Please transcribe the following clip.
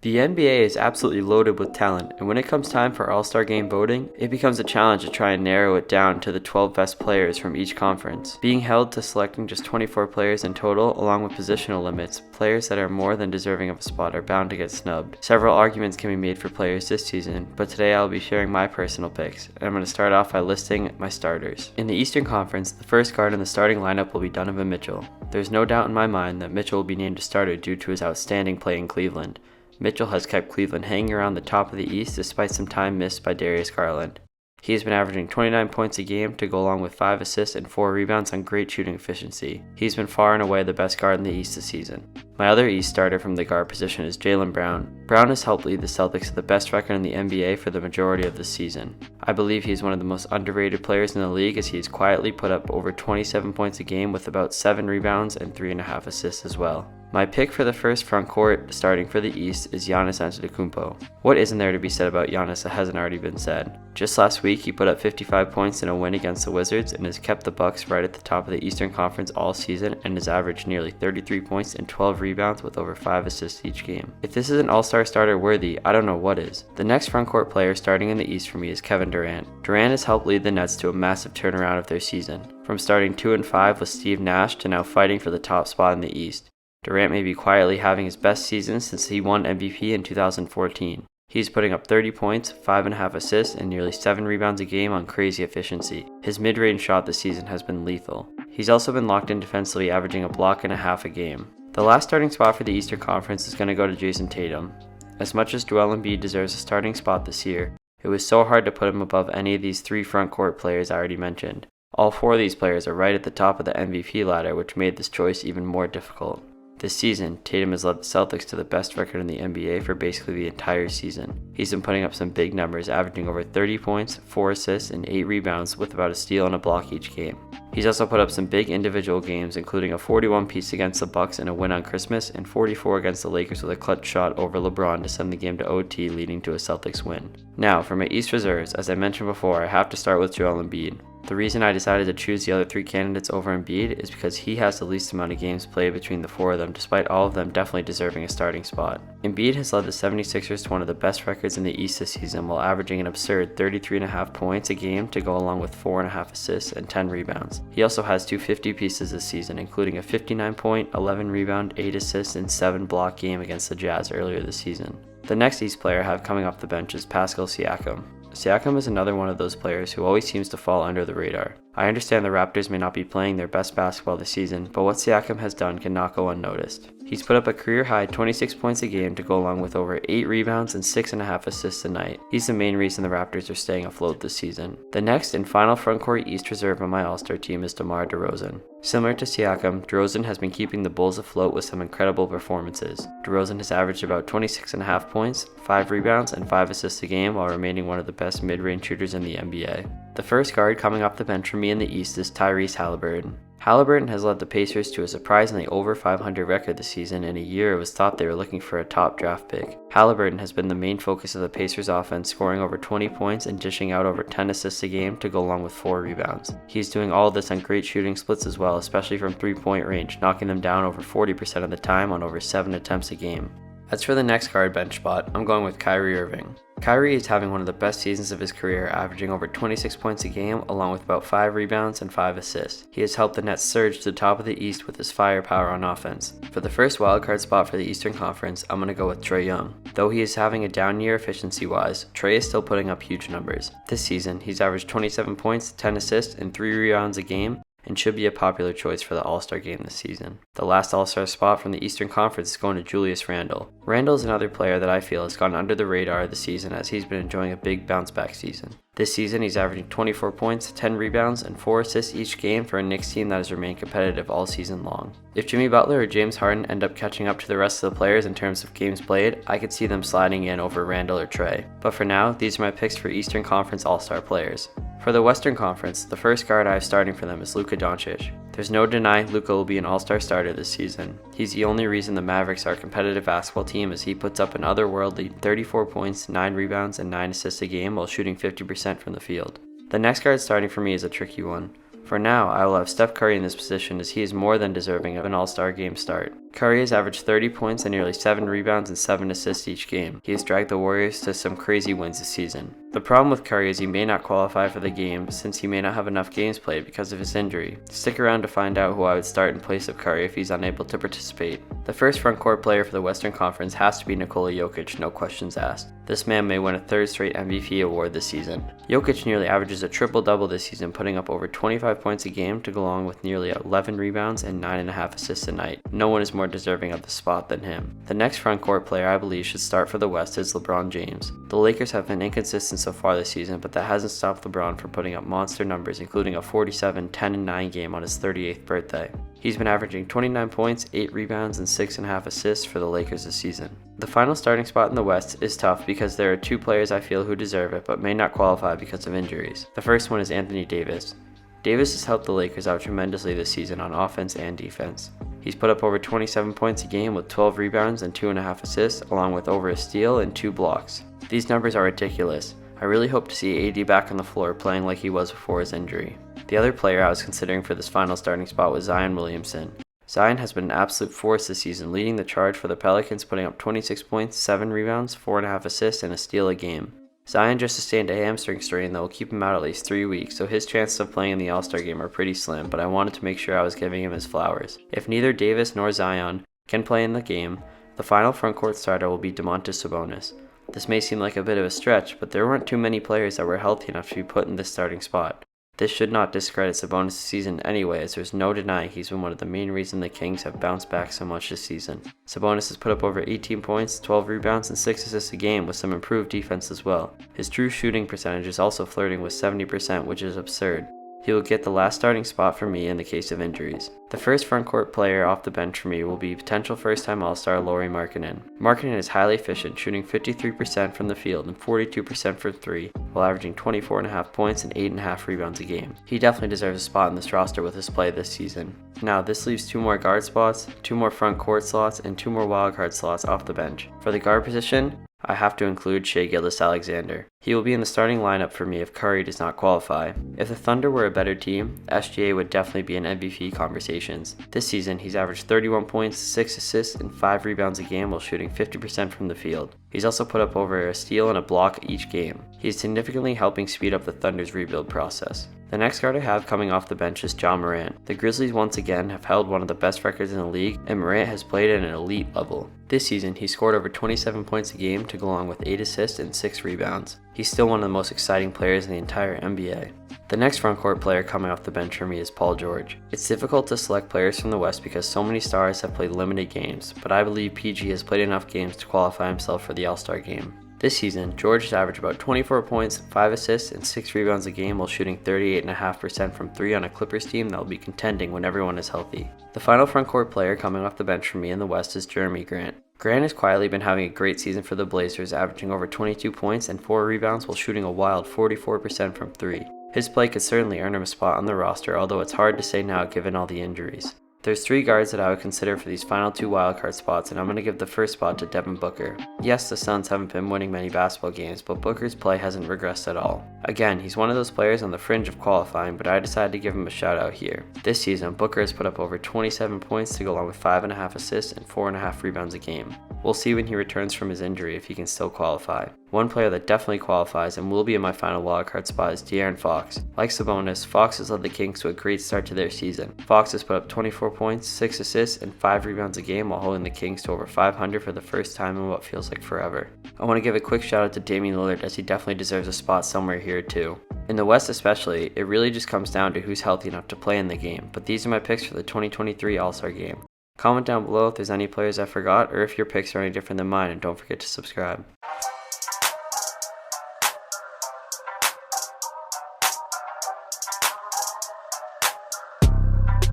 The NBA is absolutely loaded with talent, and when it comes time for All-Star Game voting, it becomes a challenge to try and narrow it down to the 12 best players from each conference. Being held to selecting just 24 players in total, along with positional limits, players that are more than deserving of a spot are bound to get snubbed. Several arguments can be made for players this season, but today I'll be sharing my personal picks, and I'm going to start off by listing my starters. In the Eastern Conference, the first guard in the starting lineup will be Donovan Mitchell. There's no doubt in my mind that Mitchell will be named a starter due to his outstanding play in Cleveland. Mitchell has kept Cleveland hanging around the top of the East despite some time missed by Darius Garland. He has been averaging 29 points a game to go along with 5 assists and 4 rebounds on great shooting efficiency. He's been far and away the best guard in the East this season. My other East starter from the guard position is Jaylen Brown. Brown has helped lead the Celtics to the best record in the NBA for the majority of the season. I believe he is one of the most underrated players in the league as he has quietly put up over 27 points a game with about 7 rebounds and 3.5 assists as well. My pick for the first front court starting for the East is Giannis Antetokounmpo. What isn't there to be said about Giannis that hasn't already been said? Just last week, he put up 55 points in a win against the Wizards and has kept the Bucks right at the top of the Eastern Conference all season and has averaged nearly 33 points and 12 rebounds with over 5 assists each game. If this is an all-star starter worthy, I don't know what is. The next front court player starting in the East for me is Kevin Durant. Durant has helped lead the Nets to a massive turnaround of their season, from starting 2-5 with Steve Nash to now fighting for the top spot in the East. Durant may be quietly having his best season since he won MVP in 2014. He's putting up 30 points, 5.5 assists, and nearly 7 rebounds a game on crazy efficiency. His mid-range shot this season has been lethal. He's also been locked in defensively, averaging a block and a half a game. The last starting spot for the Eastern Conference is going to go to Jayson Tatum. As much as Joel Embiid deserves a starting spot this year, it was so hard to put him above any of these 3 front court players I already mentioned. All 4 of these players are right at the top of the MVP ladder, which made this choice even more difficult. This season, Tatum has led the Celtics to the best record in the NBA for basically the entire season. He's been putting up some big numbers, averaging over 30 points, 4 assists, and 8 rebounds with about a steal and a block each game. He's also put up some big individual games, including a 41-piece against the Bucks in a win on Christmas and 44 against the Lakers with a clutch shot over LeBron to send the game to OT, leading to a Celtics win. Now, for my East reserves, as I mentioned before, I have to start with Joel Embiid. The reason I decided to choose the other 3 candidates over Embiid is because he has the least amount of games played between the 4 of them, despite all of them definitely deserving a starting spot. Embiid has led the 76ers to one of the best records in the East this season while averaging an absurd 33.5 points a game to go along with 4.5 assists and 10 rebounds. He also has 2 50 pieces this season, including a 59-point, 11 rebound, 8 assists, and 7 block game against the Jazz earlier this season. The next East player I have coming off the bench is Pascal Siakam. Siakam is another one of those players who always seems to fall under the radar. I understand the Raptors may not be playing their best basketball this season, but what Siakam has done cannot go unnoticed. He's put up a career-high 26 points a game to go along with over 8 rebounds and 6.5 assists a night. He's the main reason the Raptors are staying afloat this season. The next and final frontcourt East reserve on my All-Star team is DeMar DeRozan. Similar to Siakam, DeRozan has been keeping the Bulls afloat with some incredible performances. DeRozan has averaged about 26.5 points, 5 rebounds, and 5 assists a game while remaining one of the best mid-range shooters in the NBA. The first guard coming off the bench for me in the East is Tyrese Halliburton. Halliburton has led the Pacers to a surprisingly over 500 record this season in a year it was thought they were looking for a top draft pick. Halliburton has been the main focus of the Pacers offense, scoring over 20 points and dishing out over 10 assists a game to go along with 4 rebounds. He's doing all of this on great shooting splits as well, especially from 3-point range, knocking them down over 40% of the time on over 7 attempts a game. As for the next guard bench spot, I'm going with Kyrie Irving. Kyrie is having one of the best seasons of his career, averaging over 26 points a game along with about 5 rebounds and 5 assists. He has helped the Nets surge to the top of the East with his firepower on offense. For the first wildcard spot for the Eastern Conference, I'm going to go with Trae Young. Though he is having a down year efficiency-wise, Trae is still putting up huge numbers. This season, he's averaged 27 points, 10 assists, and 3 rebounds a game, and should be a popular choice for the All-Star game this season. The last All-Star spot from the Eastern Conference is going to Julius Randle. Randle is another player that I feel has gone under the radar this season as he's been enjoying a big bounce-back season. This season, he's averaging 24 points, 10 rebounds, and 4 assists each game for a Knicks team that has remained competitive all season long. If Jimmy Butler or James Harden end up catching up to the rest of the players in terms of games played, I could see them sliding in over Randle or Trae. But for now, these are my picks for Eastern Conference All-Star players. For the Western Conference, the first guard I have starting for them is Luka Doncic. There's no denying Luka will be an all-star starter this season. He's the only reason the Mavericks are a competitive basketball team as he puts up an otherworldly 34 points, 9 rebounds, and 9 assists a game while shooting 50% from the field. The next guard starting for me is a tricky one. For now, I will have Steph Curry in this position as he is more than deserving of an all-star game start. Curry has averaged 30 points and nearly 7 rebounds and 7 assists each game. He has dragged the Warriors to some crazy wins this season. The problem with Curry is he may not qualify for the game since he may not have enough games played because of his injury. Stick around to find out who I would start in place of Curry if he's unable to participate. The first front court player for the Western Conference has to be Nikola Jokic, no questions asked. This man may win a third straight MVP award this season. Jokic nearly averages a triple-double this season, putting up over 25 points a game to go along with nearly 11 rebounds and 9.5 assists a night. No one is more deserving of the spot than him. The next front court player I believe should start for the West is LeBron James. The Lakers have been inconsistent so far this season, but that hasn't stopped LeBron from putting up monster numbers, including a 47, 10, and 9 game on his 38th birthday. He's been averaging 29 points, 8 rebounds, and 6.5 assists for the Lakers this season. The final starting spot in the West is tough because there are two players I feel who deserve it but may not qualify because of injuries. The first one is Anthony Davis. Davis has helped the Lakers out tremendously this season on offense and defense. He's put up over 27 points a game with 12 rebounds and 2.5 assists, along with over a steal and 2 blocks. These numbers are ridiculous. I really hope to see AD back on the floor playing like he was before his injury. The other player I was considering for this final starting spot was Zion Williamson. Zion has been an absolute force this season, leading the charge for the Pelicans, putting up 26 points, 7 rebounds, 4.5 assists, and a steal a game. Zion just sustained a hamstring strain that will keep him out at least 3 weeks, so his chances of playing in the All-Star game are pretty slim, but I wanted to make sure I was giving him his flowers. If neither Davis nor Zion can play in the game, the final frontcourt starter will be domantas Sabonis. This may seem like a bit of a stretch, but there weren't too many players that were healthy enough to be put in this starting spot. This should not discredit Sabonis' season anyway, as there's no denying he's been one of the main reasons the Kings have bounced back so much this season. Sabonis has put up over 18 points, 12 rebounds, and 6 assists a game with some improved defense as well. His true shooting percentage is also flirting with 70%, which is absurd. He will get the last starting spot for me in the case of injuries. The first frontcourt player off the bench for me will be potential first-time All-Star Lauri Markkanen. Markkanen is highly efficient, shooting 53% from the field and 42% from 3, while averaging 24.5 points and 8.5 rebounds a game. He definitely deserves a spot in this roster with his play this season. Now, this leaves 2 more guard spots, 2 more front court slots, and 2 more wildcard slots off the bench. For the guard position, I have to include Shai Gilgeous-Alexander. He will be in the starting lineup for me if Curry does not qualify. If the Thunder were a better team, SGA would definitely be in MVP conversations. This season, he's averaged 31 points, 6 assists, and 5 rebounds a game while shooting 50% from the field. He's also put up over a steal and a block each game. He's significantly helping speed up the Thunder's rebuild process. The next guard I have coming off the bench is Ja Morant. The Grizzlies once again have held one of the best records in the league, and Morant has played at an elite level. This season, he scored over 27 points a game to go along with 8 assists and 6 rebounds. He's still one of the most exciting players in the entire NBA. The next frontcourt player coming off the bench for me is Paul George. It's difficult to select players from the West because so many stars have played limited games, but I believe PG has played enough games to qualify himself for the All-Star game. This season, George has averaged about 24 points, 5 assists, and 6 rebounds a game while shooting 38.5% from 3 on a Clippers team that will be contending when everyone is healthy. The final frontcourt player coming off the bench for me in the West is Jeremy Grant. Grant has quietly been having a great season for the Blazers, averaging over 22 points and 4 rebounds while shooting a wild 44% from 3. His play could certainly earn him a spot on the roster, although it's hard to say now given all the injuries. There's 3 guards that I would consider for these final 2 wildcard spots, and I'm going to give the first spot to Devin Booker. Yes, the Suns haven't been winning many basketball games, but Booker's play hasn't regressed at all. Again, he's one of those players on the fringe of qualifying, but I decided to give him a shout out here. This season, Booker has put up over 27 points to go along with 5.5 assists and 4.5 rebounds a game. We'll see when he returns from his injury if he can still qualify. One player that definitely qualifies and will be in my final wildcard spot is De'Aaron Fox. Like Sabonis, Fox has led the Kings to a great start to their season. Fox has put up 24 points, 6 assists, and 5 rebounds a game while holding the Kings to over 500 for the first time in what feels like forever. I want to give a quick shout out to Damian Lillard as he definitely deserves a spot somewhere here too. In the West especially, it really just comes down to who's healthy enough to play in the game, but these are my picks for the 2023 All-Star Game. Comment down below if there's any players I forgot or if your picks are any different than mine, and don't forget to subscribe.